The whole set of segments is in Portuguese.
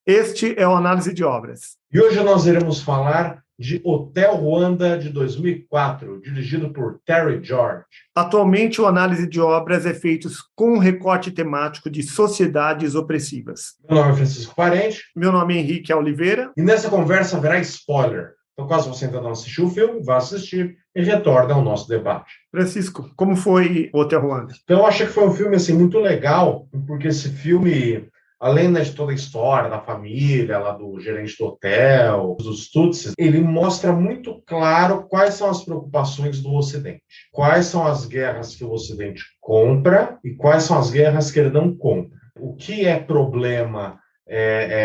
Este é o Análise de Obras. E hoje nós iremos falar de Hotel Ruanda, de 2004, dirigido por Terry George. Atualmente, o Análise de Obras é feito com um recorte temático de sociedades opressivas. Meu nome é Francisco Parente. Meu nome é Henrique Oliveira. E nessa conversa haverá spoiler. Então, caso você ainda não assistiu o filme, vá assistir e retorne ao nosso debate. Francisco, como foi o Hotel Ruanda? Então, eu acho que foi um filme assim, muito legal, porque esse filme, além de toda a história da família, lá do gerente do hotel, dos Tutsis, ele mostra muito claro quais são as preocupações do Ocidente. Quais são as guerras que o Ocidente compra e quais são as guerras que ele não compra. O que é problema,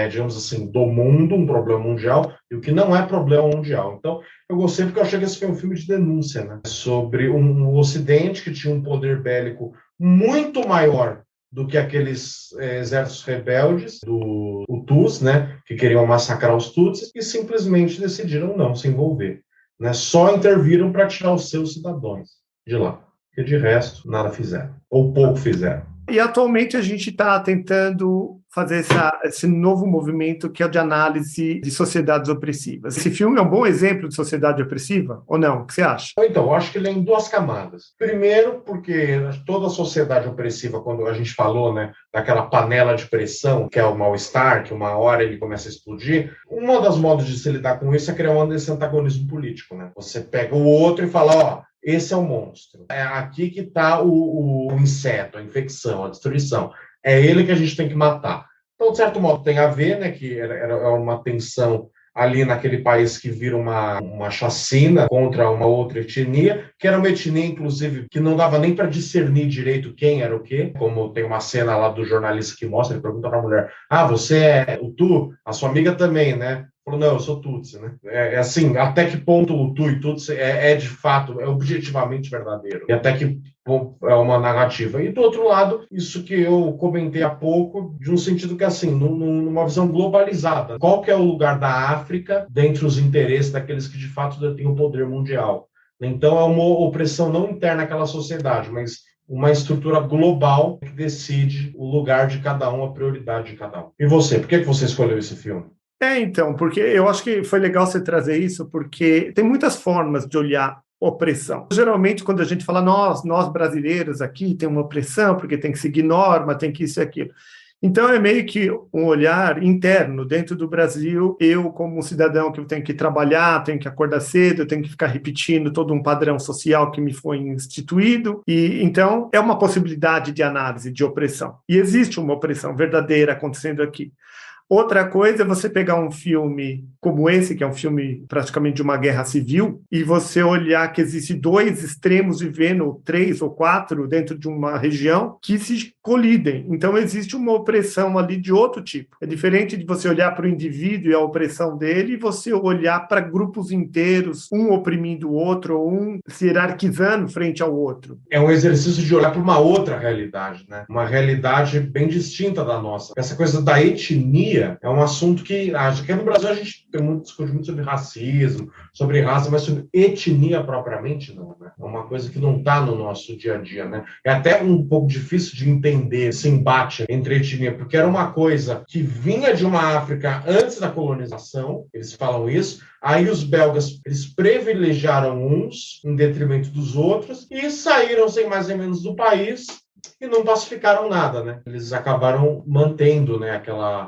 digamos assim, do mundo, um problema mundial, e o que não é problema mundial. Então, eu gostei porque eu achei que esse foi um filme de denúncia, né? Sobre um Ocidente que tinha um poder bélico muito maior do que aqueles exércitos rebeldes do Hutus, né, que queriam massacrar os Tutsis, e simplesmente decidiram não se envolver, né? Só interviram para tirar os seus cidadãos de lá, porque de resto nada fizeram, ou pouco fizeram. E atualmente a gente está tentando fazer esse novo movimento que é o de análise de sociedades opressivas. Esse filme é um bom exemplo de sociedade opressiva ou não? O que você acha? Então, eu acho que ele é em duas camadas. Primeiro, porque toda sociedade opressiva, quando a gente falou, né, daquela panela de pressão, que é o mal-estar, que uma hora ele começa a explodir, um dos modos de se lidar com isso é criar esse antagonismo político, né? Você pega o outro e fala, ó, esse é o monstro. É aqui que está o inseto, a infecção, a destruição. É ele que a gente tem que matar. Então, de certo modo, tem a ver, né, que era uma tensão ali naquele país que vira uma chacina contra uma outra etnia, que era uma etnia, inclusive, que não dava nem para discernir direito quem era o quê, como tem uma cena lá do jornalista que mostra, ele pergunta para a mulher, você é o Tu? A sua amiga também, né? Falou, não, eu sou Tutsi, né? Assim, até que ponto o Tu e Tutsi de fato, é objetivamente verdadeiro. E até que é uma narrativa. E do outro lado, isso que eu comentei há pouco, de um sentido que, assim, numa visão globalizada. Qual que é o lugar da África dentre os interesses daqueles que de fato detêm o poder mundial? Então, é uma opressão não interna àquela sociedade, mas uma estrutura global que decide o lugar de cada um, a prioridade de cada um. E você, por que você escolheu esse filme? Então, porque eu acho que foi legal você trazer isso, porque tem muitas formas de olhar opressão. Geralmente, quando a gente fala, nós brasileiros aqui, tem uma opressão, porque tem que seguir norma, tem que isso e aquilo. Então, é meio que um olhar interno dentro do Brasil. Eu, como um cidadão que tenho que trabalhar, tenho que acordar cedo, tenho que ficar repetindo todo um padrão social que me foi instituído. E então, é uma possibilidade de análise de opressão. E existe uma opressão verdadeira acontecendo aqui. Outra coisa é você pegar um filme como esse, que é um filme praticamente de uma guerra civil, e você olhar que existem dois extremos vivendo, 3 ou 4, dentro de uma região, que se colidem. Então, existe uma opressão ali de outro tipo. É diferente de você olhar para o indivíduo e a opressão dele, e você olhar para grupos inteiros, um oprimindo o outro, ou um se hierarquizando frente ao outro. É um exercício de olhar para uma outra realidade, né? Uma realidade bem distinta da nossa. Essa coisa da etnia é um assunto que, acho que no Brasil a gente discute muito sobre racismo, sobre raça, mas sobre etnia propriamente não, né? É uma coisa que não está no nosso dia a dia, né? É até um pouco difícil de entender esse embate entre etnia, porque era uma coisa que vinha de uma África antes da colonização, eles falam isso, aí os belgas, eles privilegiaram uns em detrimento dos outros e saíram sem mais nem menos do país e não pacificaram nada, né? Eles acabaram mantendo, né,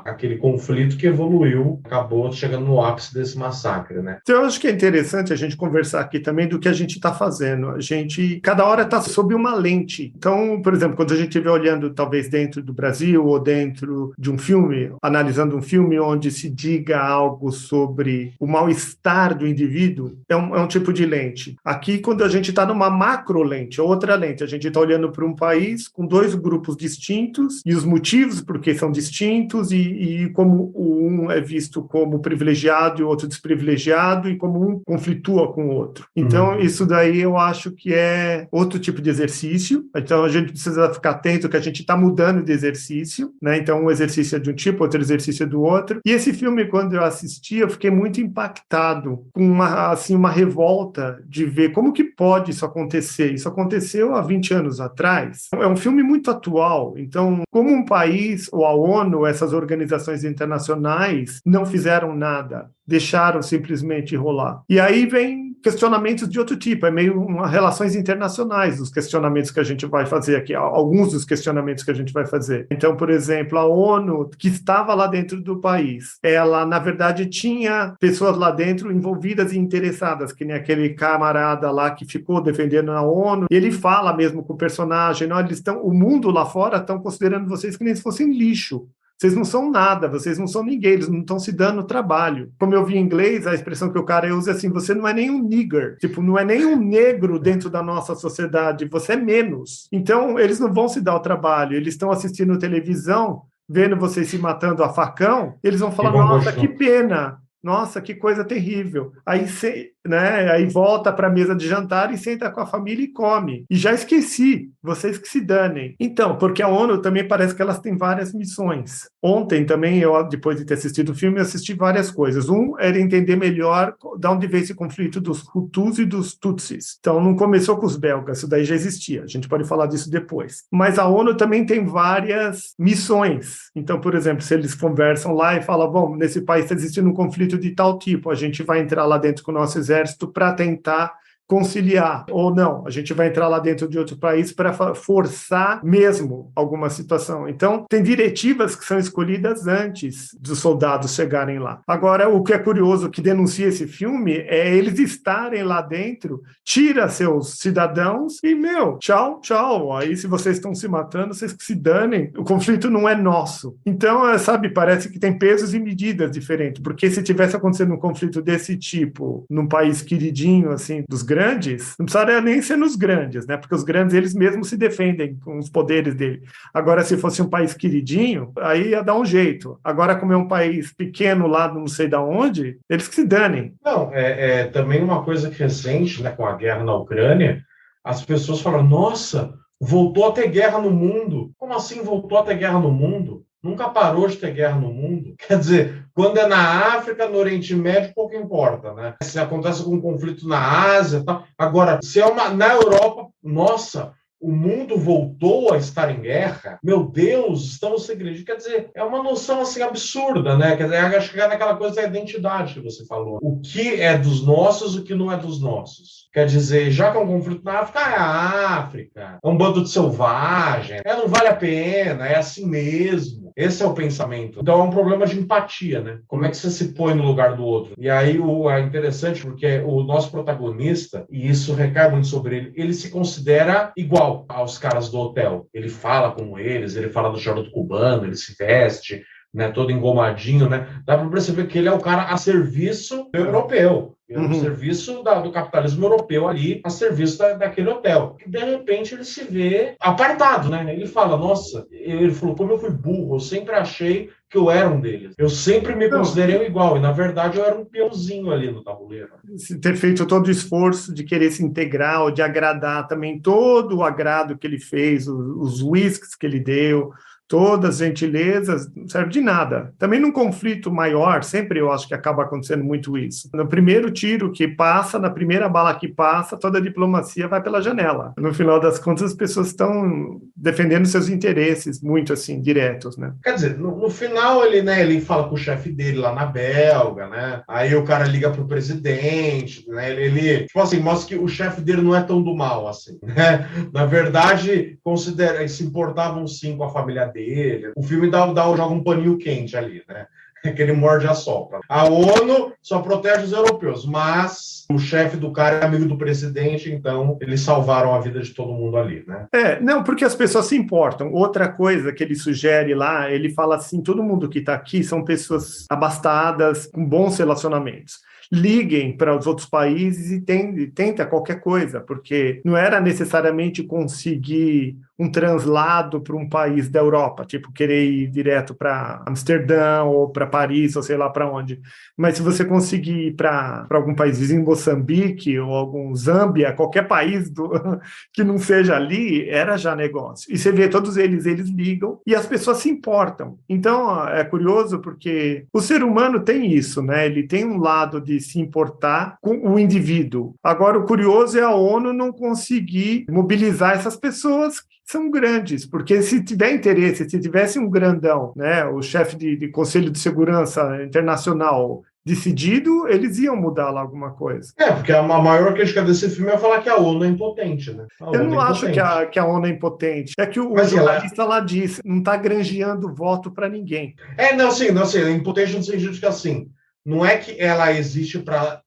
aquele conflito que evoluiu, acabou chegando no ápice desse massacre, né? Então, eu acho que é interessante a gente conversar aqui também do que a gente está fazendo. A gente, cada hora está sob uma lente. Então, por exemplo, quando a gente estiver olhando talvez dentro do Brasil ou dentro de um filme, analisando um filme onde se diga algo sobre o mal-estar do indivíduo, é um tipo de lente. Aqui, quando a gente está numa macro lente, outra lente, a gente está olhando para um país com dois grupos distintos e os motivos por que são distintos e como um é visto como privilegiado e o outro desprivilegiado e como um conflitua com o outro. Então, isso daí eu acho que é outro tipo de exercício. Então, a gente precisa ficar atento que a gente está mudando de exercício, né? Então, um exercício é de um tipo, outro exercício é do outro. E esse filme, quando eu assisti, eu fiquei muito impactado com uma revolta de ver como que pode isso acontecer. Isso aconteceu há 20 anos atrás. É um filme muito atual. Então, como um país, ou a ONU, essas organizações internacionais, não fizeram nada, deixaram simplesmente rolar. E aí vem questionamentos de outro tipo, é meio relações internacionais, os questionamentos que a gente vai fazer aqui, alguns dos questionamentos que a gente vai fazer. Então, por exemplo, a ONU, que estava lá dentro do país, ela, na verdade, tinha pessoas lá dentro envolvidas e interessadas, que nem aquele camarada lá que ficou defendendo a ONU, e ele fala mesmo com o personagem, não, eles estão, o mundo lá fora estão considerando vocês que nem se fossem lixo. Vocês não são nada, vocês não são ninguém, eles não estão se dando trabalho. Como eu vi em inglês, a expressão que o cara usa é assim, você não é nem um nigger, tipo, não é nem um negro dentro da nossa sociedade, você é menos. Então, eles não vão se dar o trabalho, eles estão assistindo televisão, vendo vocês se matando a facão, eles vão falar, nossa, que pena, nossa, que coisa terrível. Aí, né, aí volta para a mesa de jantar e senta com a família e come. E já esqueci, vocês que se danem. Então, porque a ONU também parece que elas têm várias missões. Ontem também, eu, depois de ter assistido o filme, assisti várias coisas. Um era entender melhor de onde veio esse conflito dos Hutus e dos Tutsis. Então, não começou com os belgas, isso daí já existia. A gente pode falar disso depois. Mas a ONU também tem várias missões. Então, por exemplo, se eles conversam lá e falam, bom, nesse país está existindo um conflito de tal tipo, a gente vai entrar lá dentro com o nosso exército para tentar conciliar, ou não, a gente vai entrar lá dentro de outro país para forçar mesmo alguma situação. Então, tem diretivas que são escolhidas antes dos soldados chegarem lá. Agora, o que é curioso, que denuncia esse filme, é eles estarem lá dentro, tira seus cidadãos e, tchau, tchau. Aí, se vocês estão se matando, vocês que se danem, o conflito não é nosso. Então, sabe, parece que tem pesos e medidas diferentes, porque se tivesse acontecendo um conflito desse tipo, num país queridinho, assim, dos grandes, não precisaria nem ser nos grandes, né? Porque os grandes, eles mesmos se defendem com os poderes dele. Agora, se fosse um país queridinho, aí ia dar um jeito. Agora, como é um país pequeno lá, não sei de onde, eles que se danem. Não, também uma coisa que recente, né, com a guerra na Ucrânia, as pessoas falam, nossa, voltou a ter guerra no mundo. Como assim voltou a ter guerra no mundo? Nunca parou de ter guerra no mundo. Quer dizer, quando é na África, no Oriente Médio, pouco importa, né? Se acontece com um conflito na Ásia, tá? Agora, se é na Europa, nossa, o mundo voltou a estar em guerra, meu Deus, estamos segredando. Quer dizer, é uma noção assim absurda, né? Quer dizer, é chegar naquela coisa da identidade que você falou. O que é dos nossos, o que não é dos nossos. Quer dizer, já que é um conflito na África, é a África, é um bando de selvagem, não vale a pena, é assim mesmo. Esse é o pensamento. Então é um problema de empatia, né? Como é que você se põe no lugar do outro? E aí é interessante porque o nosso protagonista, e isso recai muito sobre ele se considera igual aos caras do hotel. Ele fala como eles, ele fala do charuto cubano, ele se veste, né, todo engomadinho, né? Dá para perceber que ele é o cara a serviço europeu. O serviço do capitalismo europeu ali, a serviço daquele hotel. E, de repente, ele se vê apartado, né? Ele fala, nossa, ele falou, como eu fui burro, eu sempre achei que eu era um deles. Eu sempre me considerei igual, e, na verdade, eu era um peãozinho ali no tabuleiro. Ter feito todo o esforço de querer se integrar, ou de agradar também todo o agrado que ele fez, os whiskies que ele deu, todas as gentilezas, não serve de nada. Também num conflito maior, sempre eu acho que acaba acontecendo muito isso. No primeiro tiro que passa, na primeira bala que passa, toda a diplomacia vai pela janela. No final das contas, as pessoas estão defendendo seus interesses muito, assim, diretos, né? Quer dizer, no final ele fala com o chefe dele lá na Bélgica, né? Aí o cara liga pro presidente, né? Ele tipo assim, mostra que o chefe dele não é tão do mal, assim, né? Na verdade, se importavam sim com a família dele. O filme joga um paninho quente ali, né? Que ele morde a sopra. A ONU só protege os europeus, mas o chefe do cara é amigo do presidente, então eles salvaram a vida de todo mundo ali, né? Não, porque as pessoas se importam. Outra coisa que ele sugere lá, ele fala assim, todo mundo que está aqui são pessoas abastadas, com bons relacionamentos. Liguem para os outros países e tenta qualquer coisa, porque não era necessariamente conseguir um translado para um país da Europa, tipo, querer ir direto para Amsterdã ou para Paris, ou sei lá para onde. Mas se você conseguir ir para algum país vizinho, Moçambique ou algum Zâmbia, qualquer país que não seja ali, era já negócio. E você vê todos eles ligam e as pessoas se importam. Então, é curioso porque o ser humano tem isso, né? Ele tem um lado de se importar com o indivíduo. Agora, o curioso é a ONU não conseguir mobilizar essas pessoas são grandes, porque se tiver interesse, se tivesse um grandão, né, o chefe de Conselho de Segurança Internacional decidido, eles iam mudar lá alguma coisa. Porque a maior crítica desse filme é falar que a ONU é impotente, né? A Eu ONU não é acho impotente. que a ONU é impotente. É que o Mas ela... jornalista lá disse, não está granjeando voto para ninguém. Não, sim, é impotente no sentido de que, assim, não é que ela existe para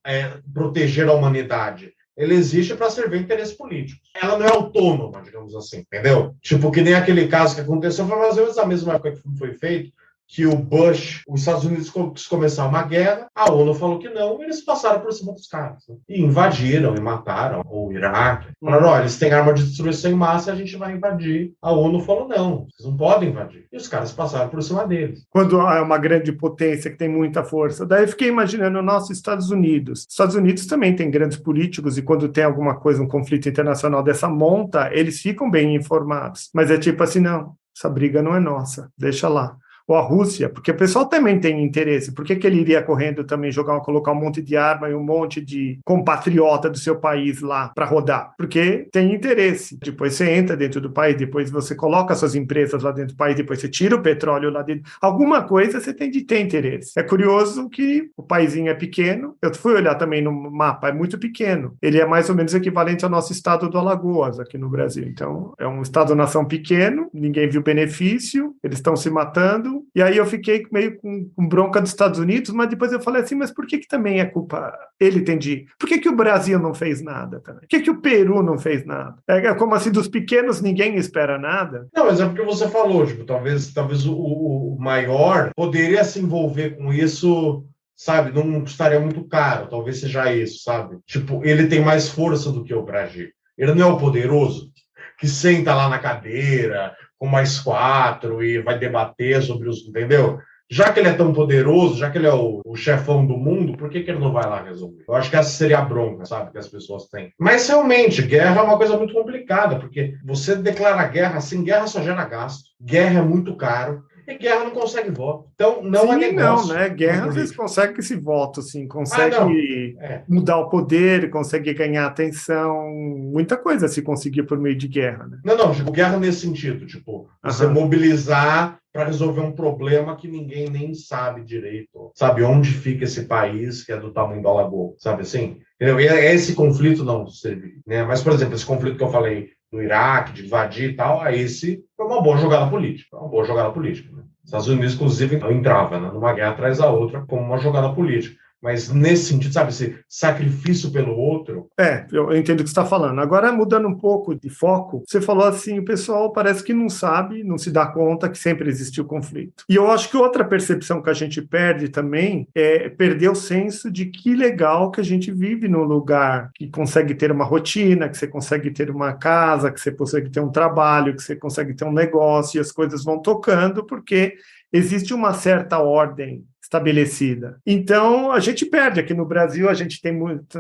proteger a humanidade. Ela existe para servir interesse político. Ela não é autônoma, digamos assim, entendeu? Tipo, que nem aquele caso que aconteceu, foi mais ou menos na mesma época que o filme foi feito, que o Bush, os Estados Unidos quis começar uma guerra, a ONU falou que não, e eles passaram por cima dos caras. Né? E invadiram, e mataram o Iraque. Falaram, olha, eles têm arma de destruição em massa e a gente vai invadir. A ONU falou, não, vocês não podem invadir. E os caras passaram por cima deles. Quando é uma grande potência que tem muita força. Daí eu fiquei imaginando o nosso Estados Unidos. Estados Unidos também tem grandes políticos e quando tem alguma coisa, um conflito internacional dessa monta, eles ficam bem informados. Mas é tipo assim, não, essa briga não é nossa, deixa lá. Ou a Rússia, porque o pessoal também tem interesse. Por que ele iria correndo também colocar um monte de arma e um monte de compatriota do seu país lá para rodar? Porque tem interesse. Depois você entra dentro do país, depois você coloca suas empresas lá dentro do país, depois você tira o petróleo lá dentro. Alguma coisa você tem de ter interesse. É curioso que o paísinho é pequeno. Eu fui olhar também no mapa, é muito pequeno. Ele é mais ou menos equivalente ao nosso estado do Alagoas aqui no Brasil. Então, é um estado-nação pequeno, ninguém viu benefício, eles estão se matando. E aí eu fiquei meio com bronca dos Estados Unidos, mas depois eu falei assim, mas por que também é culpa... Ele entendi. Por que o Brasil não fez nada também? Por que o Peru não fez nada? É como assim, dos pequenos ninguém espera nada? Não, mas é porque você falou, tipo, talvez o maior poderia se envolver com isso, sabe? Não custaria muito caro, talvez seja isso, sabe? Tipo, ele tem mais força do que o Brasil. Ele não é o poderoso que senta lá na cadeira com mais 4 e vai debater sobre os... Entendeu? Já que ele é tão poderoso, já que ele é o chefão do mundo, por que ele não vai lá resolver? Eu acho que essa seria a bronca, sabe, que as pessoas têm. Mas, realmente, guerra é uma coisa muito complicada, porque você declara guerra, assim, guerra só gera gasto. Guerra é muito caro. E guerra não consegue voto. Então, não é negócio. Não, né? Guerra, às vezes, consegue esse voto, assim, consegue mudar o poder, consegue ganhar atenção, muita coisa se conseguir por meio de guerra, né? Não, tipo, guerra nesse sentido, tipo, você mobilizar para resolver um problema que ninguém nem sabe direito, sabe onde fica esse país que é do tamanho do Alagoas, sabe assim? Entendeu? E esse conflito não servir, né? Mas, por exemplo, esse conflito que eu falei do Iraque, de invadir e tal, esse foi uma boa jogada política, né? Os Estados Unidos, inclusive, entrava, né, numa guerra atrás da outra como uma jogada política. Mas nesse sentido, sabe, esse sacrifício pelo outro... Eu entendo o que você está falando. Agora, mudando um pouco de foco, você falou assim, o pessoal parece que não sabe, não se dá conta que sempre existiu conflito. E eu acho que outra percepção que a gente perde também é perder o senso de que legal que a gente vive num lugar que consegue ter uma rotina, que você consegue ter uma casa, que você consegue ter um trabalho, que você consegue ter um negócio, e as coisas vão tocando, porque existe uma certa ordem estabelecida. Então, a gente perde. Aqui no Brasil, a gente tem muito...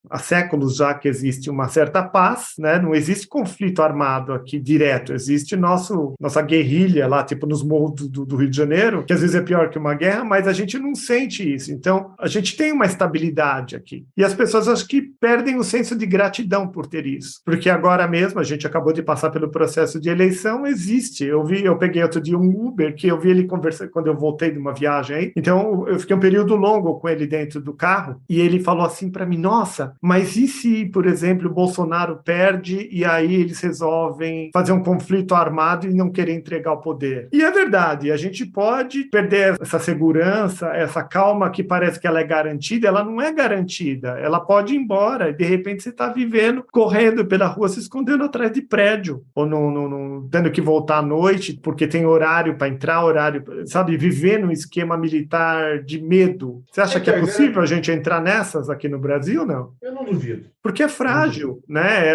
Há séculos já que existe uma certa paz, né? Não existe conflito armado aqui direto, existe nossa guerrilha lá, tipo nos morros do Rio de Janeiro, que às vezes é pior que uma guerra, mas a gente não sente isso. Então, a gente tem uma estabilidade aqui. E as pessoas acho que perdem o senso de gratidão por ter isso. Porque agora mesmo, a gente acabou de passar pelo processo de eleição, existe. Eu peguei outro dia um Uber, que eu vi ele conversar quando eu voltei de uma viagem aí. Então, eu fiquei um período longo com ele dentro do carro, e ele falou assim para mim, nossa, mas e se, por exemplo, o Bolsonaro perde e aí eles resolvem fazer um conflito armado e não querer entregar o poder? E é verdade, a gente pode perder essa segurança, essa calma que parece que ela é garantida, ela não é garantida, ela pode ir embora e de repente você está vivendo, correndo pela rua, se escondendo atrás de prédio, ou tendo que voltar à noite porque tem horário para entrar, horário, sabe, viver num esquema militar de medo. Você acha que é possível a gente entrar nessas aqui no Brasil, não? Eu não duvido. Porque é frágil, né?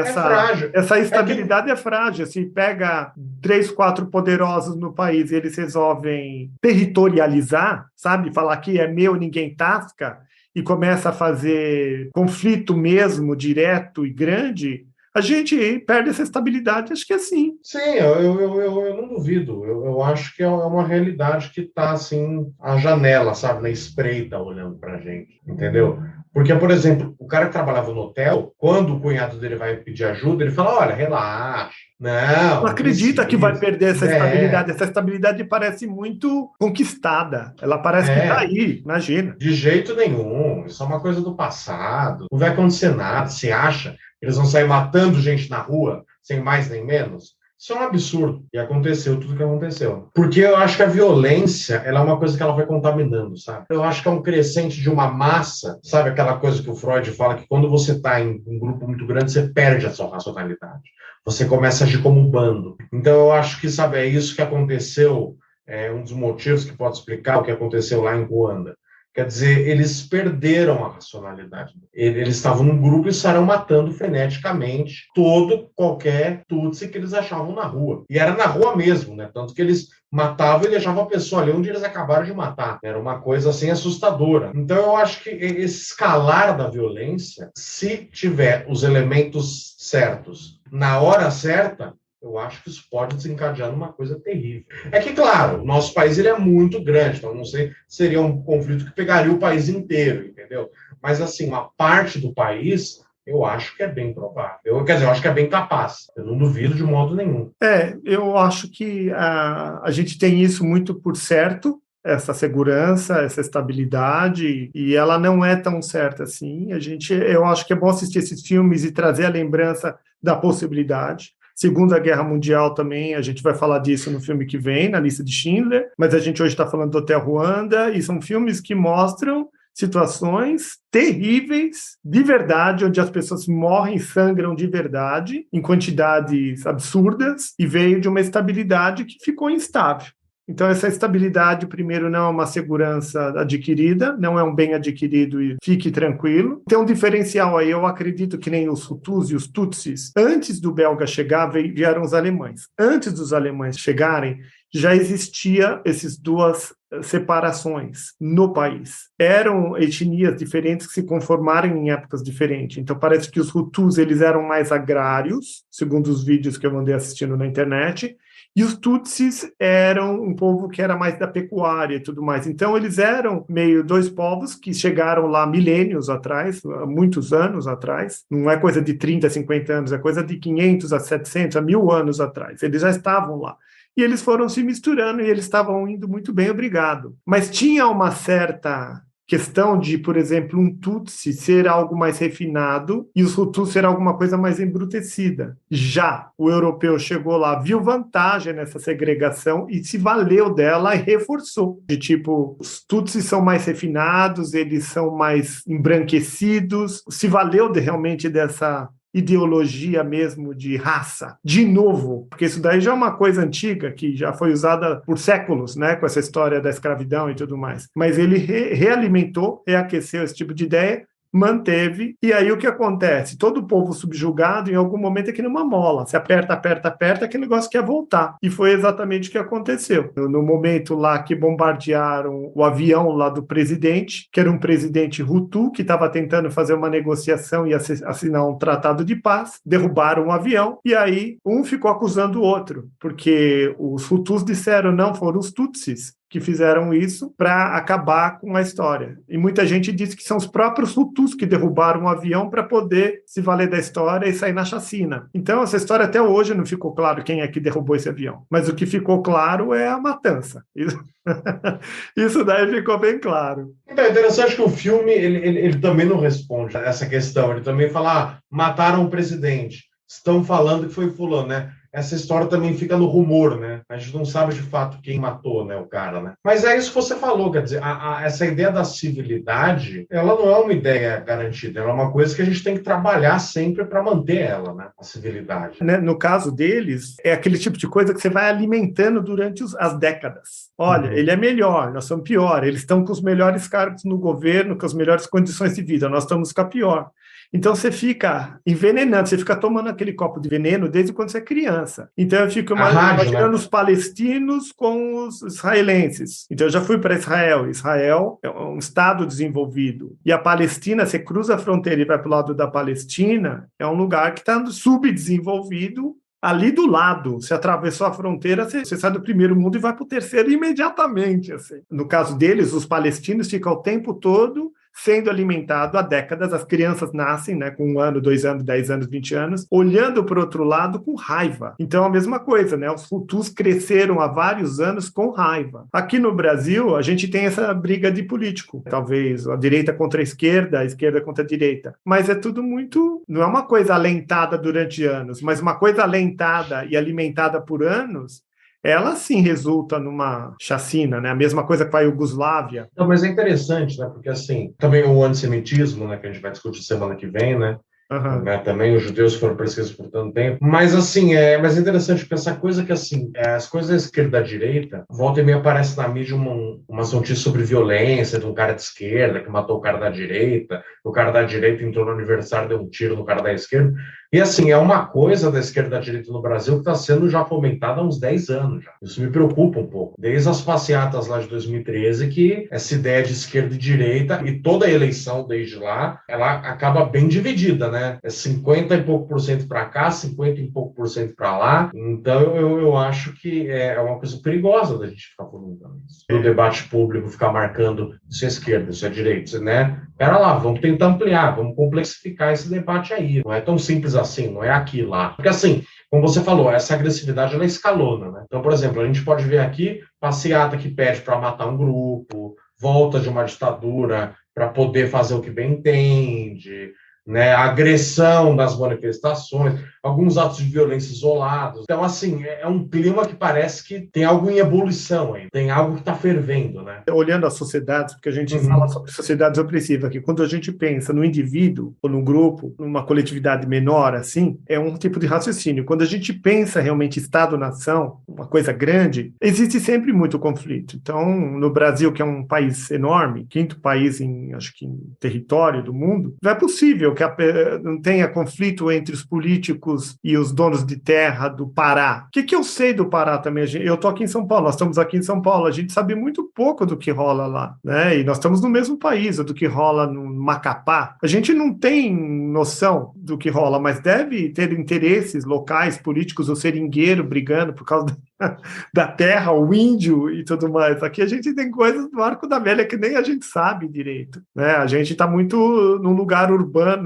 Essa estabilidade é frágil. Se pega 3, 4 poderosos no país e eles resolvem territorializar, sabe? Falar que é meu, ninguém tasca, e começa a fazer conflito mesmo, direto e grande, a gente perde essa estabilidade, acho que é assim. Sim, eu não duvido. Eu acho que é uma realidade que está, assim, à janela, sabe? Na espreita, olhando para a gente, entendeu? Porque, por exemplo, o cara que trabalhava no hotel, quando o cunhado dele vai pedir ajuda, ele fala, olha, relaxa, Não não acredita que vai precisa. perder essa É, estabilidade. Essa estabilidade parece muito conquistada. Ela parece que está é, aí, imagina. de jeito nenhum. Isso é uma coisa do passado. Não vai acontecer nada. Você acha que eles vão sair matando gente na rua, sem mais nem menos? Isso é um absurdo. E aconteceu tudo o que aconteceu. Porque eu acho que a violência, ela é uma coisa que ela vai contaminando, sabe? Eu acho que é um crescente de uma massa, sabe? Aquela coisa que o Freud fala que quando você está em um grupo muito grande, você perde a sua racionalidade. Você começa a agir como um bando. Então eu acho que, sabe, é isso que aconteceu, é um dos motivos que pode explicar o que aconteceu lá em Ruanda. Quer dizer, eles perderam a racionalidade. Eles estavam num grupo e saíram matando freneticamente qualquer Tutsi que eles achavam na rua. E era na rua mesmo, né? Tanto que eles matavam e deixavam a pessoa ali onde eles acabaram de matar. Era uma coisa assim assustadora. Então eu acho que esse escalar da violência, se tiver os elementos certos na hora certa, eu acho que isso pode desencadear numa coisa terrível. É que, claro, o nosso país ele é muito grande, então não sei, seria um conflito que pegaria o país inteiro, entendeu? Mas, assim, uma parte do país, eu acho que é bem provável. Quer dizer, eu acho que é bem capaz. Eu não duvido de modo nenhum. Eu acho que a gente tem isso muito por certo, essa segurança, essa estabilidade, e ela não é tão certa assim. Eu acho que é bom assistir esses filmes e trazer a lembrança da possibilidade. Segunda Guerra Mundial também, a gente vai falar disso no filme que vem, na lista de Schindler, mas a gente hoje está falando do Hotel Ruanda, e são filmes que mostram situações terríveis, de verdade, onde as pessoas morrem, sangram de verdade, em quantidades absurdas, e veio de uma estabilidade que ficou instável. Então, essa estabilidade, primeiro, não é uma segurança adquirida, não é um bem adquirido e fique tranquilo. Tem um diferencial aí, eu acredito que nem os Hutus e os Tutsis, antes do belga chegar, vieram os alemães. Antes dos alemães chegarem, já existia essas duas separações no país. Eram etnias diferentes que se conformaram em épocas diferentes. Então, parece que os Hutus eles eram mais agrários, segundo os vídeos que eu andei assistindo na internet, e os Tutsis eram um povo que era mais da pecuária e tudo mais. Então, eles eram meio dois povos que chegaram lá milênios atrás, muitos anos atrás. Não é coisa de 30, 50 anos, é coisa de 500 a 700, a 1000 anos atrás. Eles já estavam lá. E eles foram se misturando e eles estavam indo muito bem, obrigado. Mas tinha uma certa questão de, por exemplo, um Tutsi ser algo mais refinado e os Hutus ser alguma coisa mais embrutecida. Já o europeu chegou lá, viu vantagem nessa segregação e se valeu dela e reforçou. De tipo, os Tutsis são mais refinados, eles são mais embranquecidos, se valeu realmente dessa ideologia mesmo de raça, de novo, porque isso daí já é uma coisa antiga, que já foi usada por séculos, né, com essa história da escravidão e tudo mais, mas ele realimentou, reaqueceu esse tipo de ideia, manteve, e aí o que acontece? Todo povo subjugado, em algum momento, é que numa mola, se aperta, aperta, aperta, aquele negócio quer voltar, e foi exatamente o que aconteceu. No momento lá que bombardearam o avião lá do presidente, que era um presidente Hutu, que estava tentando fazer uma negociação e assinar um tratado de paz, derrubaram o avião, e aí um ficou acusando o outro, porque os Hutus disseram, não, foram os Tutsis que fizeram isso para acabar com a história. E muita gente disse que são os próprios Hutus que derrubaram o avião para poder se valer da história e sair na chacina. Então, essa história até hoje não ficou claro quem é que derrubou esse avião. Mas o que ficou claro é a matança. Isso daí ficou bem claro. Então, é interessante que o filme ele também não responde a essa questão. Ele também fala, mataram o presidente. Estão falando que foi fulano, né? Essa história também fica no rumor, né? A gente não sabe de fato quem matou, né, o cara, né? Mas é isso que você falou, quer dizer, essa ideia da civilidade, ela não é uma ideia garantida, ela é uma coisa que a gente tem que trabalhar sempre para manter ela, né? A civilidade. Né? No caso deles, é aquele tipo de coisa que você vai alimentando durante as décadas. Olha, ele é melhor, nós somos pior, eles estão com os melhores cargos no governo, com as melhores condições de vida, nós estamos com a pior. Então você fica envenenando, você fica tomando aquele copo de veneno desde quando você é criança. Então eu fico imaginando, né, os palestinos com os israelenses. Então eu já fui para Israel. Israel é um estado desenvolvido. E a Palestina, você cruza a fronteira e vai para o lado da Palestina, é um lugar que está subdesenvolvido. Ali do lado, você atravessou a fronteira, você sai do primeiro mundo e vai para o terceiro imediatamente. Assim. No caso deles, os palestinos ficam o tempo todo sendo alimentado há décadas. As crianças nascem, né, com 1 ano, 2 anos, 10 anos, 20 anos, olhando para o outro lado com raiva. Então, a mesma coisa, né? Os Hutus cresceram há vários anos com raiva. Aqui no Brasil, a gente tem essa briga de político. Talvez a direita contra a esquerda contra a direita. Mas é tudo muito... Não é uma coisa alentada durante anos, mas uma coisa alentada e alimentada por anos, ela sim resulta numa chacina, né? A mesma coisa com a Iugoslávia. Não, mas é interessante, né? Porque, assim, também o antissemitismo, né, que a gente vai discutir semana que vem, né? Uhum. Né, também os judeus foram perseguidos por tanto tempo. Mas, assim, mas é interessante pensar coisa que, assim, as coisas da esquerda e da direita, volta e meia aparece na mídia umas notícias sobre violência de um cara de esquerda que matou o cara da direita, o cara da direita entrou no aniversário e deu um tiro no cara da esquerda. E, assim, é uma coisa da esquerda e da direita no Brasil que está sendo já fomentada há uns 10 anos já. Isso me preocupa um pouco. Desde as passeatas lá de 2013, que essa ideia de esquerda e direita, e toda a eleição desde lá, ela acaba bem dividida, né? É 50 e pouco por cento para cá, 50 e pouco por cento para lá. Então, eu acho que é uma coisa perigosa da gente ficar fomentando isso. No debate público, ficar marcando isso é esquerda, isso é direita, né? Pera lá, vamos tentar ampliar, vamos complexificar esse debate aí. Não é tão simples assim, não é aqui lá. Porque assim, como você falou, essa agressividade ela escalona, né? Então, por exemplo, a gente pode ver aqui passeata que pede para matar um grupo, volta de uma ditadura para poder fazer o que bem entende, né? A agressão das manifestações, alguns atos de violência isolados. Então, assim, é um clima que parece que tem algo em ebulição aí, tem algo que está fervendo, né? Olhando as sociedades, porque a gente fala sobre sociedades opressivas, que quando a gente pensa no indivíduo, ou no grupo, numa coletividade menor, assim, é um tipo de raciocínio. Quando a gente pensa realmente Estado-nação, uma coisa grande, existe sempre muito conflito. Então, no Brasil, que é um país enorme, quinto país acho que em território do mundo, não é possível que não tenha conflito entre os políticos e os donos de terra do Pará. O que eu sei do Pará também? Eu estou aqui em São Paulo, nós estamos aqui em São Paulo, a gente sabe muito pouco do que rola lá, né? E nós estamos no mesmo país, do que rola no Macapá. A gente não tem noção do que rola, mas deve ter interesses locais, políticos, o seringueiro brigando por causa da terra, o índio e tudo mais. Aqui a gente tem coisas do Arco da Velha que nem a gente sabe direito, né? A gente está muito num lugar urbano,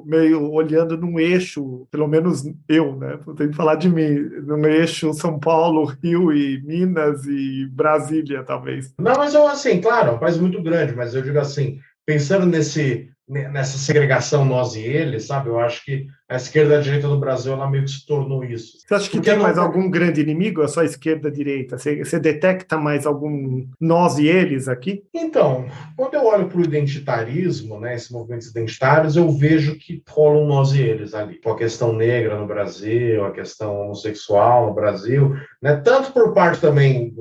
meio olhando num eixo, pelo menos eu, né? Vou ter que falar de mim, num eixo São Paulo, Rio e Minas e Brasília, talvez. Não, mas eu, assim, claro, é um país muito grande, mas eu digo assim, pensando nessa segregação nós e eles, sabe? Eu acho que a esquerda e a direita no Brasil, ela meio que se tornou isso. Você acha que Porque tem mais não... algum grande inimigo? É só esquerda, direita? Você detecta mais algum nós e eles aqui? Então, quando eu olho para o identitarismo, né, esses movimentos identitários, eu vejo que rolam nós e eles ali. Com a questão negra no Brasil, a questão homossexual no Brasil, né, tanto por parte também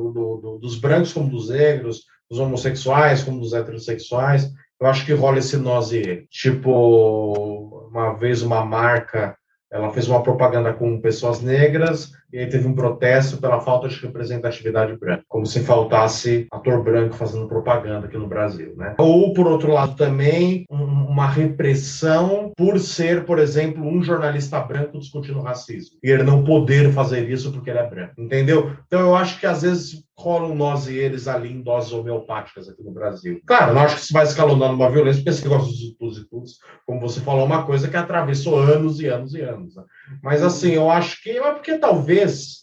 dos brancos como dos negros, dos homossexuais como dos heterossexuais, eu acho que rola esse nós e ele. Tipo, uma vez uma marca, ela fez uma propaganda com pessoas negras e aí teve um protesto pela falta de representatividade branca, como se faltasse ator branco fazendo propaganda aqui no Brasil, né? Ou, por outro lado, também uma repressão por ser, por exemplo, um jornalista branco discutindo racismo e ele não poder fazer isso porque ele é branco, entendeu? Então, eu acho que às vezes rolam nós e eles ali em doses homeopáticas aqui no Brasil. Claro, eu não acho que isso vai escalonando uma violência, porque esse negócio dos Hutus, como você falou, é uma coisa que atravessou anos e anos e anos, né? Mas, assim, eu acho que é porque talvez,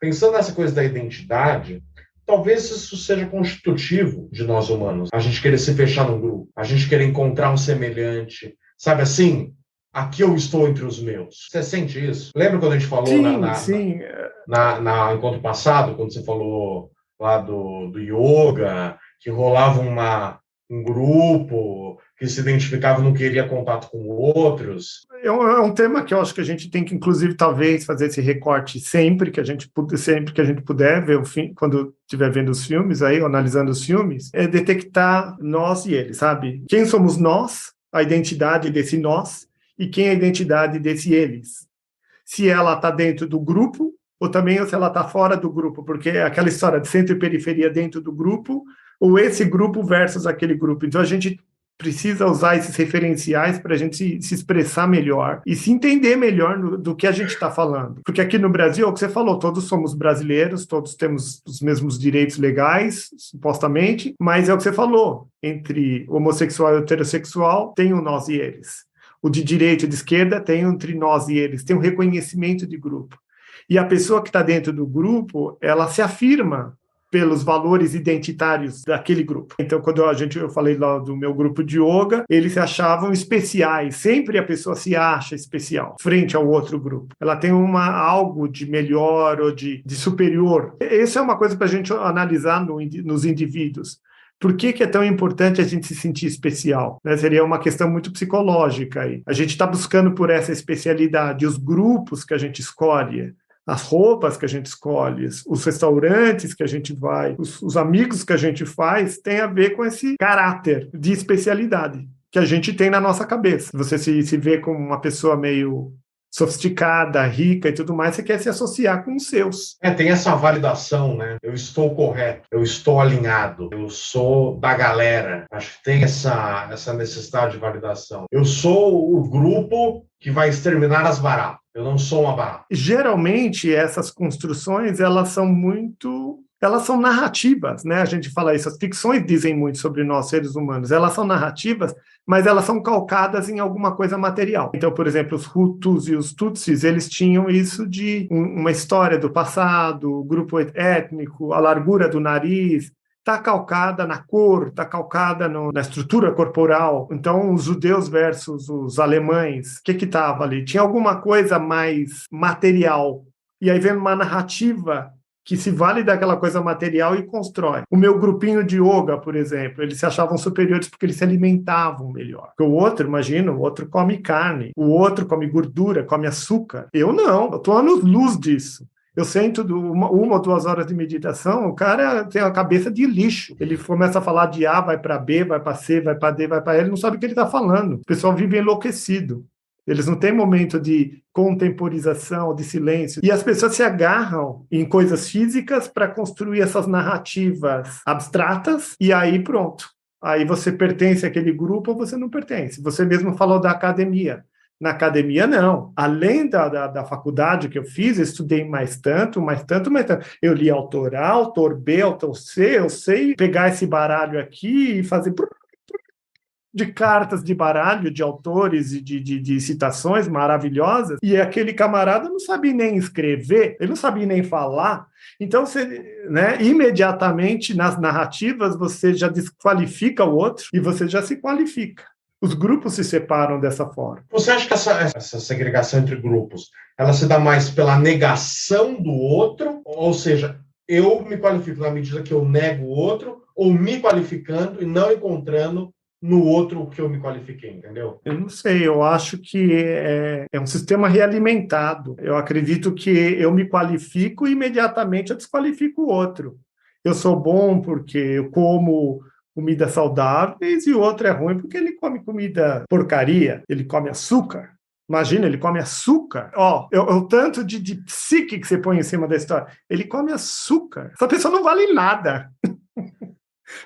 pensando nessa coisa da identidade, talvez isso seja constitutivo de nós humanos. A gente querer se fechar num grupo, a gente querer encontrar um semelhante, sabe assim? Aqui eu estou entre os meus. Você sente isso? Lembra quando a gente falou Sim. na encontro passado, quando você falou lá do yoga, que rolava um grupo que se identificava e não queria contato com outros? É um tema que eu acho que a gente tem que, inclusive, talvez fazer esse recorte sempre que a gente puder ver o fim, quando estiver vendo os filmes aí, ou analisando os filmes, é detectar nós e eles, sabe? Quem somos nós, a identidade desse nós, e quem é a identidade desse eles. Se ela está dentro do grupo, ou também se ela está fora do grupo, porque é aquela história de centro e periferia dentro do grupo, ou esse grupo versus aquele grupo. Então, a gente precisa usar esses referenciais para a gente se expressar melhor e se entender melhor do que a gente está falando. Porque aqui no Brasil, é o que você falou, todos somos brasileiros, todos temos os mesmos direitos legais, supostamente, mas é o que você falou, entre homossexual e heterossexual, tem o nós e eles. O de direita e de esquerda tem o entre nós e eles, tem um reconhecimento de grupo. E a pessoa que está dentro do grupo, ela se afirma pelos valores identitários daquele grupo. Então, quando eu falei lá do meu grupo de yoga, eles se achavam especiais. Sempre a pessoa se acha especial frente ao outro grupo. Ela tem algo de melhor ou de superior. Isso é uma coisa para a gente analisar nos indivíduos. Por que é tão importante a gente se sentir especial? Né? Seria uma questão muito psicológica aí. A gente está buscando por essa especialidade. Os grupos que a gente escolhe, as roupas que a gente escolhe, os restaurantes que a gente vai, os amigos que a gente faz, tem a ver com esse caráter de especialidade que a gente tem na nossa cabeça. Você se vê como uma pessoa meio sofisticada, rica e tudo mais, você quer se associar com os seus. Tem essa validação, né? Eu estou correto, eu estou alinhado, eu sou da galera. Acho que tem essa necessidade de validação. Eu sou o grupo que vai exterminar as baratas. Eu não sou uma barata. Geralmente, essas construções, elas são narrativas, né? A gente fala isso, as ficções dizem muito sobre nós, seres humanos. Elas são narrativas, mas elas são calcadas em alguma coisa material. Então, por exemplo, os Hutus e os Tutsis, eles tinham isso de uma história do passado, o grupo étnico, a largura do nariz, está calcada na cor, está calcada na estrutura corporal. Então, os judeus versus os alemães, o que estava ali? Tinha alguma coisa mais material. E aí vem uma narrativa que se vale daquela coisa material e constrói. O meu grupinho de yoga, por exemplo, eles se achavam superiores porque eles se alimentavam melhor. Porque o outro, imagina, o outro come carne, o outro come gordura, come açúcar. Eu não, eu estou anos-luz disso. Eu sento uma ou 2 horas de meditação, o cara tem a cabeça de lixo. Ele começa a falar de A, vai para B, vai para C, vai para D, vai para E, ele não sabe o que ele está falando. O pessoal vive enlouquecido. Eles não têm momento de contemporização, de silêncio. E as pessoas se agarram em coisas físicas para construir essas narrativas abstratas, e aí pronto. Aí você pertence àquele grupo ou você não pertence. Você mesmo falou da academia. Na academia, não. Além da faculdade que eu fiz, eu estudei mais tanto. Eu li autor A, autor B, autor C. Eu sei pegar esse baralho aqui e fazer de cartas de baralho, de autores e de citações maravilhosas. E aquele camarada não sabia nem escrever, ele não sabia nem falar. Então, você, né, imediatamente nas narrativas, você já desqualifica o outro e você já se qualifica. Os grupos se separam dessa forma. Você acha que essa segregação entre grupos, ela se dá mais pela negação do outro? Ou seja, eu me qualifico na medida que eu nego o outro, ou me qualificando e não encontrando no outro o que eu me qualifiquei, entendeu? Eu não sei, eu acho que é um sistema realimentado. Eu acredito que eu me qualifico e imediatamente eu desqualifico o outro. Eu sou bom porque eu como comida saudáveis e o outro é ruim porque ele come comida porcaria, ele come açúcar. Imagina, ele come açúcar. O tanto de psique que você põe em cima da história. Ele come açúcar. Essa pessoa não vale nada.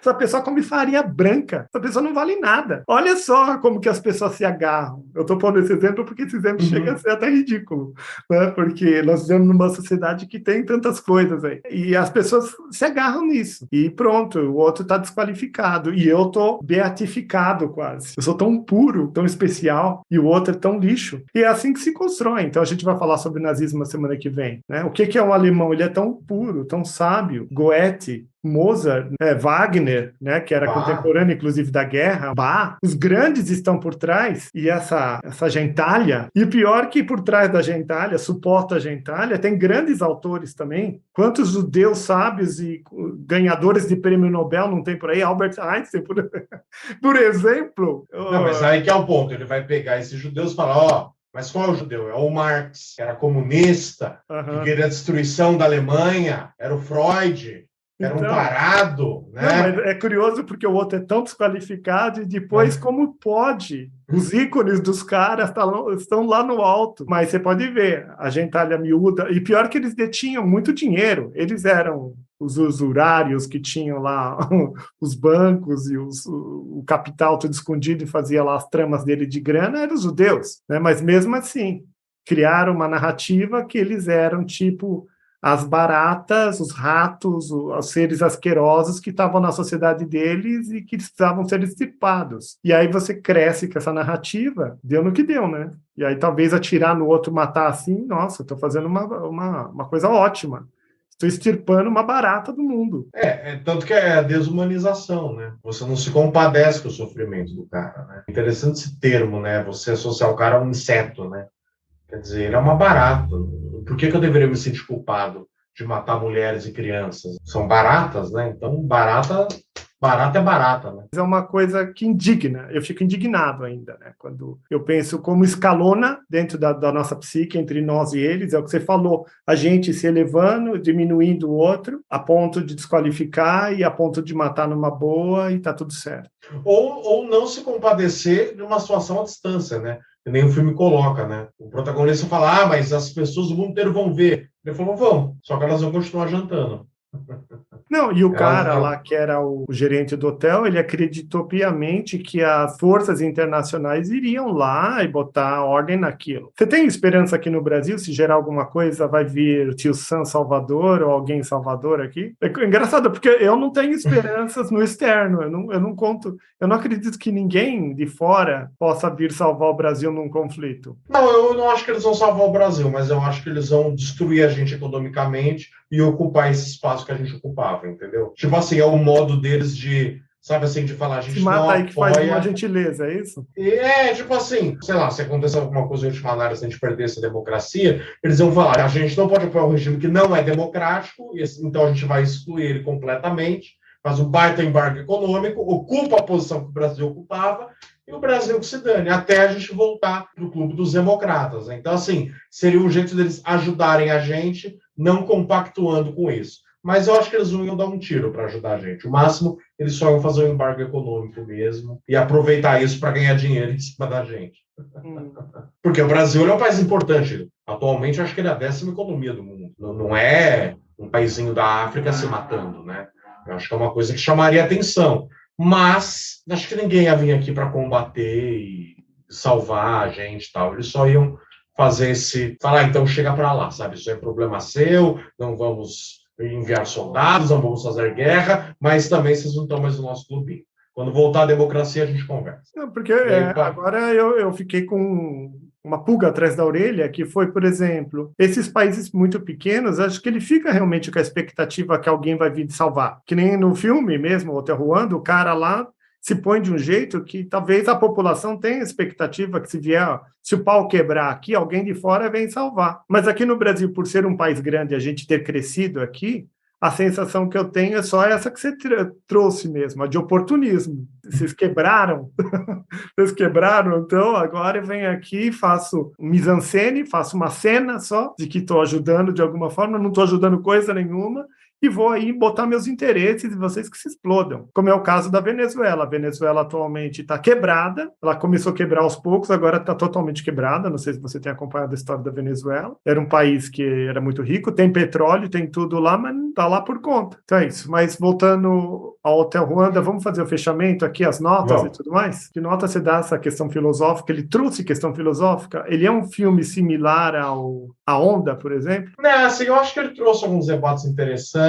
Essa pessoa come farinha branca. Essa pessoa não vale nada. Olha só como que as pessoas se agarram. Eu estou pondo esse exemplo porque esse exemplo chega a ser até ridículo, né? Porque nós vivemos numa sociedade que tem tantas coisas aí. E as pessoas se agarram nisso. E pronto, o outro está desqualificado. E eu estou beatificado quase. Eu sou tão puro, tão especial, e o outro é tão lixo. E é assim que se constrói. Então a gente vai falar sobre nazismo na semana que vem, né? O que é um alemão? Ele é tão puro, tão sábio. Goethe, Mozart, Wagner, né, que era contemporâneo, inclusive, da guerra, Bach, os grandes estão por trás, e essa gentalha, e pior que por trás da gentalha, suposta gentalha, tem grandes autores também. Quantos judeus sábios e ganhadores de prêmio Nobel não tem por aí? Albert Einstein, por exemplo. Não, mas aí que é o ponto, ele vai pegar esses judeus e falar, mas qual é o judeu? É o Marx, que era comunista, que queria a destruição da Alemanha, era o Freud. Era um Então, tarado, não, mas né? é curioso porque o outro é tão desqualificado e depois, como pode? Os ícones dos caras estão lá no alto. Mas você pode ver, a gentalha miúda. E pior que eles detinham muito dinheiro. Eles eram os usurários que tinham lá os bancos e o capital tudo escondido e fazia lá as tramas dele de grana, eram os judeus. Né? Mas mesmo assim, criaram uma narrativa que eles eram tipo as baratas, os ratos, os seres asquerosos que estavam na sociedade deles e que precisavam ser extirpados. E aí você cresce com essa narrativa, deu no que deu, né? E aí talvez atirar no outro, matar assim, nossa, estou fazendo uma coisa ótima. Estou extirpando uma barata do mundo. Tanto que é a desumanização, né? Você não se compadece com o sofrimento do cara, né? Interessante esse termo, né? Você associar o cara a um inseto, né? Quer dizer, ele é uma barata. Por que eu deveria me sentir culpado de matar mulheres e crianças? São baratas, né? Então, barata é barata, né? É uma coisa que indigna, eu fico indignado ainda, né? Quando eu penso como escalona dentro da nossa psique, entre nós e eles, é o que você falou, a gente se elevando, diminuindo o outro, a ponto de desqualificar e a ponto de matar numa boa e tá tudo certo. Ou não se compadecer de uma situação à distância, né? Que nem o filme coloca, né? O protagonista fala, mas as pessoas do mundo inteiro vão ver. Ele falou, vão, só que elas vão continuar jantando. Não, e o cara Elas, lá, que era o gerente do hotel, ele acreditou piamente que as forças internacionais iriam lá e botar ordem naquilo. Você tem esperança aqui no Brasil, se gerar alguma coisa, vai vir o tio Sam Salvador ou alguém em Salvador aqui? É engraçado, porque eu não tenho esperanças no externo, eu não conto, eu não acredito que ninguém de fora possa vir salvar o Brasil num conflito. Não, eu não acho que eles vão salvar o Brasil, mas eu acho que eles vão destruir a gente economicamente e ocupar esse espaço que a gente ocupava, entendeu? Tipo assim, é o modo deles de, sabe assim, de falar, a Se gente não mata aí que faz uma apoia. gentileza, é isso? E tipo assim, sei lá, se acontecer alguma coisa em última análise, se a gente perdesse a democracia, eles vão falar, a gente não pode apoiar um regime que não é democrático, então a gente vai excluir ele completamente, faz um baita embargo econômico, ocupa a posição que o Brasil ocupava, e o Brasil que se dane, até a gente voltar para o clube dos democratas. Né? Então, assim, seria um jeito deles ajudarem a gente, não compactuando com isso. Mas eu acho que eles não iam dar um tiro para ajudar a gente. O máximo, eles só iam fazer um embargo econômico mesmo e aproveitar isso para ganhar dinheiro em cima da gente. Porque o Brasil é um país importante. Atualmente, eu acho que ele é a 10ª economia do mundo. Não é um paísinho da África se matando, né? Eu acho que é uma coisa que chamaria atenção. Mas acho que ninguém ia vir aqui para combater e salvar a gente e tal. Eles só iam fazer falar, então chega para lá, sabe? Isso é problema seu, não vamos enviar soldados, não vamos fazer guerra, mas também vocês não estão mais no nosso clubinho. Quando voltar à democracia, a gente conversa. Não, porque E aí, agora eu fiquei com uma pulga atrás da orelha, que foi, por exemplo, esses países muito pequenos, acho que ele fica realmente com a expectativa que alguém vai vir salvar. Que nem no filme mesmo, o Hotel Ruanda, o cara lá se põe de um jeito que talvez a população tenha expectativa que se o pau quebrar aqui, alguém de fora vem salvar. Mas aqui no Brasil, por ser um país grande, a gente ter crescido aqui, a sensação que eu tenho é só essa que você trouxe mesmo, a de oportunismo. Vocês quebraram, vocês quebraram, então agora eu venho aqui, faço mise-en-scène, faço uma cena só de que estou ajudando de alguma forma, não estou ajudando coisa nenhuma, e vou aí botar meus interesses e vocês que se explodam. Como é o caso da Venezuela. A Venezuela atualmente está quebrada, ela começou a quebrar aos poucos, agora está totalmente quebrada. Não sei se você tem acompanhado a história da Venezuela. Era um país que era muito rico, tem petróleo, tem tudo lá, mas não está lá por conta. Então é isso. Mas voltando ao Hotel Ruanda, vamos fazer o fechamento aqui, as notas e tudo mais? Que nota você dá essa questão filosófica? Ele trouxe questão filosófica? Ele é um filme similar ao A Onda, por exemplo? Assim, eu acho que ele trouxe alguns debates interessantes,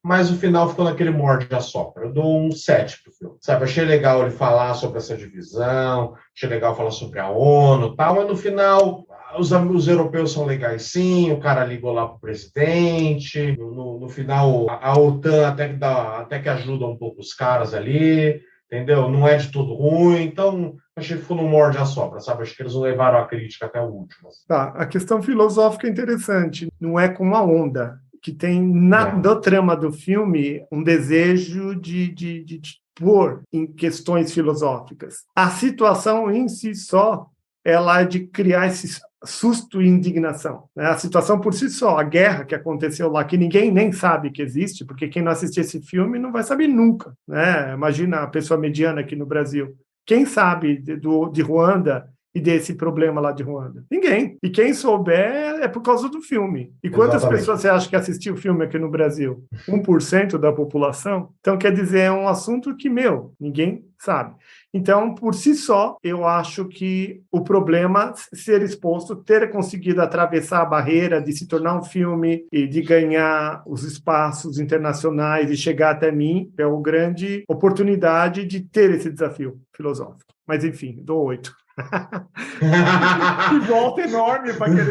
mas o final ficou naquele morde a sopra. Eu dou um 7 pro filme. Sabe, achei legal ele falar sobre essa divisão, achei legal falar sobre a ONU e tal, mas no final os europeus são legais sim, o cara ligou lá pro presidente, no final a OTAN até que ajuda um pouco os caras ali, entendeu? Não é de tudo ruim, então achei que ficou no morde a sopra, sabe? Acho que eles não levaram a crítica até o último. Tá, a questão filosófica é interessante. Não é como a onda, que tem Não. da trama do filme um desejo de pôr em questões filosóficas. A situação em si só, ela é de criar esses susto e indignação, né? A situação por si só, a guerra que aconteceu lá, que ninguém nem sabe que existe, porque quem não assistir esse filme não vai saber nunca, né? Imagina a pessoa mediana aqui no Brasil. Quem sabe de Ruanda e desse problema lá de Ruanda? Ninguém. E quem souber é por causa do filme. E quantas Exatamente. pessoas você acha que assistiu o filme aqui no Brasil? 1% da população? Então, quer dizer, é um assunto que, ninguém sabe. Então, por si só, eu acho que o problema ser exposto, ter conseguido atravessar a barreira de se tornar um filme e de ganhar os espaços internacionais e chegar até mim, é uma grande oportunidade de ter esse desafio filosófico. Mas, enfim, dou 8. Que volta enorme para aquele.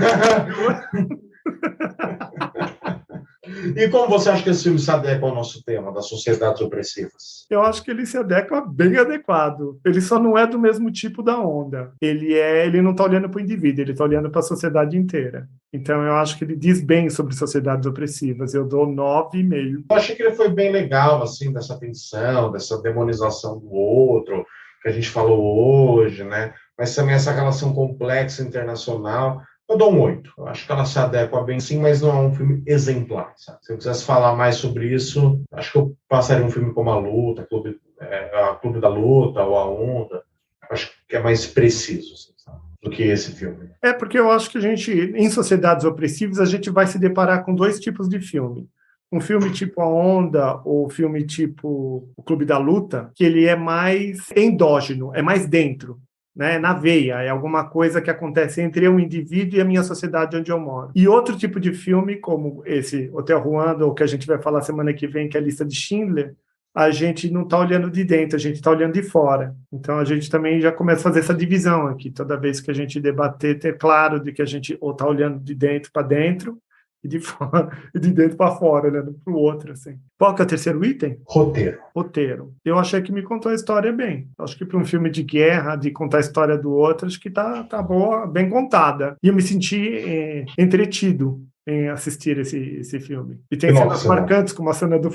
E como você acha que esse filme se adequa ao nosso tema, das sociedades opressivas? Eu acho que ele se adequa bem adequado. Ele só não é do mesmo tipo da onda. Ele não está olhando para o indivíduo, ele está olhando para a sociedade inteira. Então, eu acho que ele diz bem sobre sociedades opressivas. Eu dou 9,5. Eu achei que ele foi bem legal, assim, dessa tensão, dessa demonização do outro, que a gente falou hoje, né? Mas também essa relação complexa internacional. Eu dou um 8. Eu acho que ela se adequa bem sim, mas não é um filme exemplar, sabe? Se eu quisesse falar mais sobre isso, acho que eu passaria um filme como A Luta, Clube da Luta ou A Onda. Acho que é mais preciso, assim, sabe? Do que esse filme. É porque eu acho que em sociedades opressivas, a gente vai se deparar com 2 tipos de filme. Um filme tipo A Onda ou filme tipo O Clube da Luta, que ele é mais endógeno, é mais dentro, né, na veia, é alguma coisa que acontece entre um indivíduo e a minha sociedade onde eu moro. E outro tipo de filme, como esse Hotel Ruanda, ou que a gente vai falar semana que vem, que é a Lista de Schindler, a gente não está olhando de dentro, a gente está olhando de fora. Então, a gente também já começa a fazer essa divisão aqui. Toda vez que a gente debater, ter claro de que a gente ou está olhando de dentro para dentro, e de fora, e de dentro para fora, olhando para o outro, assim. Qual que é o terceiro item? Roteiro. Eu achei que me contou a história bem. Acho que para um filme de guerra, de contar a história do outro, acho que tá boa, bem contada. E eu me senti entretido em assistir esse filme. E tem cenas marcantes, como a cena do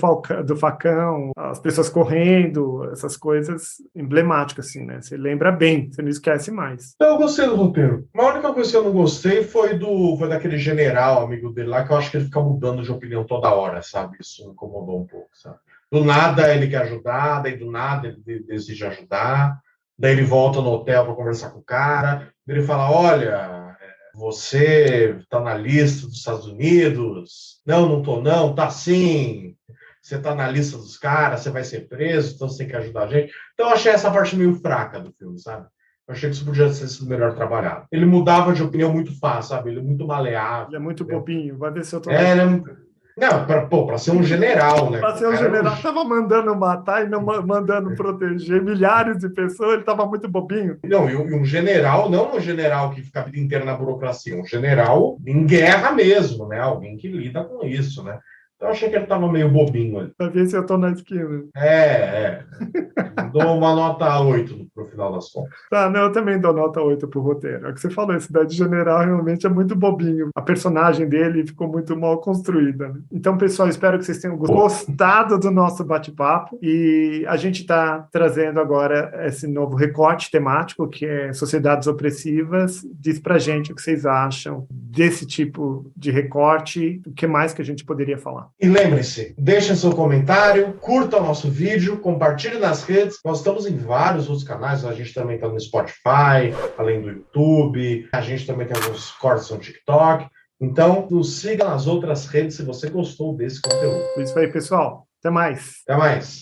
facão, as pessoas correndo, essas coisas emblemáticas, assim, né? Você lembra bem, você não esquece mais. Eu gostei do roteiro. A única coisa que eu não gostei foi daquele general, amigo dele lá, que eu acho que ele fica mudando de opinião toda hora, sabe? Isso me incomodou um pouco, sabe? Do nada ele quer ajudar, daí do nada ele decide ajudar, daí ele volta no hotel para conversar com o cara, daí ele fala, olha, você tá na lista dos Estados Unidos? Não tô não, tá sim. Você tá na lista dos caras, você vai ser preso, então você tem que ajudar a gente. Então eu achei essa parte meio fraca do filme, sabe? Eu achei que isso podia ter sido melhor trabalhado. Ele mudava de opinião muito fácil, sabe? Ele é muito maleável. Ele é muito bobinho, vai ver se eu tô... Não, para ser um general, né? Para ser um general, estava mandando matar e não mandando proteger milhares de pessoas, ele estava muito bobinho. Não, e um general, não um general que fica a vida inteira na burocracia, um general em guerra mesmo, né? Alguém que lida com isso, né? Então eu achei que ele estava meio bobinho ali. Para ver se eu estou na esquina. Dou uma nota 8 pro final das contas. Tá, não, eu também dou nota 8 pro roteiro. É o que você falou, esse Cidade General realmente é muito bobinho. A personagem dele ficou muito mal construída. Né? Então, pessoal, espero que vocês tenham gostado do nosso bate-papo. E a gente está trazendo agora esse novo recorte temático, que é Sociedades Opressivas. Diz pra gente o que vocês acham desse tipo de recorte, o que mais que a gente poderia falar. E lembre-se, deixem seu comentário, curta o nosso vídeo, compartilhe nas redes. Nós estamos em vários outros canais, a gente também está no Spotify, além do YouTube, a gente também tem alguns cortes no TikTok. Então, nos siga nas outras redes se você gostou desse conteúdo. Isso aí, pessoal. Até mais. Até mais.